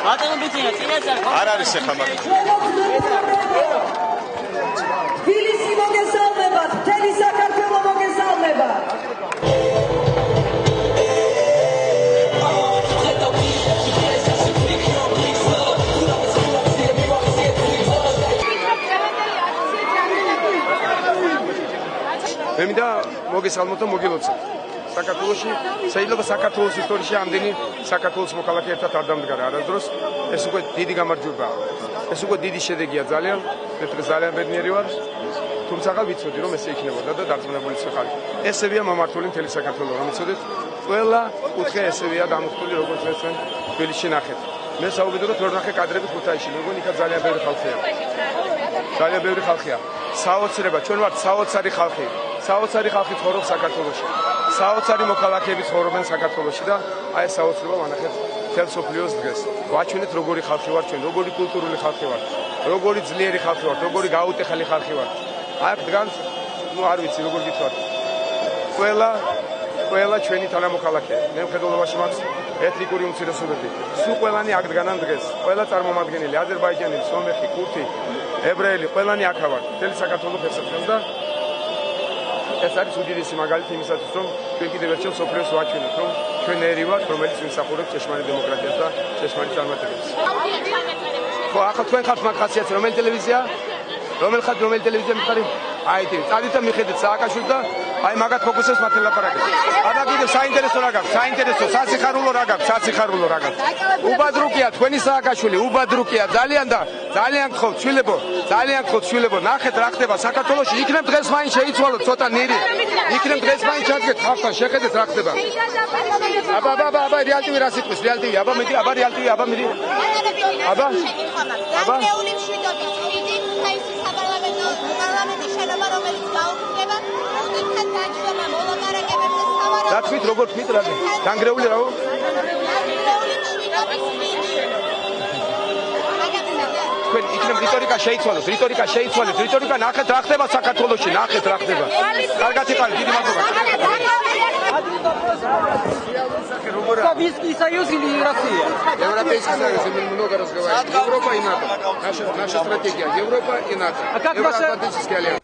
არ არის ახლა მაგ თბილისი მოგესალმებათ, მთელი საქართველო მოგესალმებათ. მე მინდა მოგესალმოთ და მოგილოცოთ. საქართველოში შეიძლება საქართველოს ისტორიაში ამდენი საქართველოს მოქალაქე ერთად არ დამდგარა არასდროს. ეს უკვე დიდი გამარჯვებაა. ეს უკვე დიდი შედეგია ძალიან. მე ძალიან ბედნიერი ვარ. თუმცა ვიცოდი რომ ესე იქნებოდა და დარწმუნებული ვარ. ესევია მომართული მთელი საქართველო, რომ იცოდეთ, ყველა კუთხე ესევია დამოხტული როგორც ესენ თბილისში ნახეთ. მე საუბედუროთ ვერ ნახე კადრები ქუთაისში, მეგონი იქ ძალიან ბევრი ხალხია. ძალიან ბევრი ხალხია. საოცრება, ჩვენ ვართ საოცარი ხალხი. საოცარი ხალხი ცხოვრობს საქართველოში. საოცარი მოქალაქეები ცხოვრობენ საქართველოში და აი ეს საოცრება ვანახეთ მთელ მსოფლიოს დღეს. ვაჩვენეთ როგორი ხალხი ვართ ჩვენ, როგორი კულტურული ხალხი ვართ, როგორი ძლიერი ხალხი ვართ, როგორი გაუტეხელი ხალხი ვართ. აი დგანს, არ ვიცი როგორ გითხრათ. ყველა ჩვენი თანამოქალაქე. მე მხედველობაში მაქვს ეთნიკური უმცირესობები. სულ ყველანი აქ დგანან დღეს. ყველა წარმომადგენელი, აზერბაიჯანელი, სომეხი, ქურთი, ებრაელი, ყველანი აქ ვართ. მთელი საქართველოს ფესახებს და ეს არის უდიდესი მაგალითი იმისათვის, რომ ჩვენ კიდევ ერთხელ სოფლიოს ვაჩვენოთ, რომ ჩვენ ერი ვართ, რომელიც ვიმსახურებს ჭეშმარიტ დემოკრატიას და ჭეშმარიტ წარმატებებს. ხო, ახლა თქვენ ხართ მაგ ხასიათზე, რომელი ტელევიზია? რომელი ტელევიზია მიხარი? აი ეს, წადით და მიხედეთ სააკაშვილს და აი მაგათ ფოკუსებს მათი ლაპარაკებს. აბა კიდევ საინტერესო რა გაქვს? საინტერესო, სასიხარულო რა გაქვს? სასიხარულო რა გაქვს? უბადრუკია თქვენი სააკაშვილი, უბადრუკია ძალიან და ძალიან გთხოვთ, შვილებო, ძალიან გთხოვთ, შვილებო, ნახეთ რა ხდება საქართველოში. იქნებ დღეს მაინც შეიცვალოთ ცოტა ნირი. იქნებ დღეს მაინც ჩადგეთ ხალხთან, შეხედეთ რა ხდება. აბა რეალტივი რა სიტყვის? რეალტივი, აბა მიდი, აბა რეალტივი, აბა მიდი. აბა დანგრეული მშვიდობის ხიდი ქუთაისის საპარლამენტო შენობა, რომელიც გაუქმდება, უდიდთან დაჯდომა მოლაპარაკებებზე სავარაუდო. რა თქვით, როგორ თქვით რა? დანგრეული რაო? დანგრეული მშვიდობის ხიდი. თქვენ იქნებ რიტორიკა შეიცვალოთ, რიტორიკა ნახეთ რა ხდება საქართველოში, нахეთ რა ხდება. კარგად იყავით, დიდი მადლობა. Советский Союз или Россия? Европейский Союз, мы много разговариваем. Европа и НАТО. Наша стратегия. Европа и НАТО. А как ваша... Евроатлантический альянс.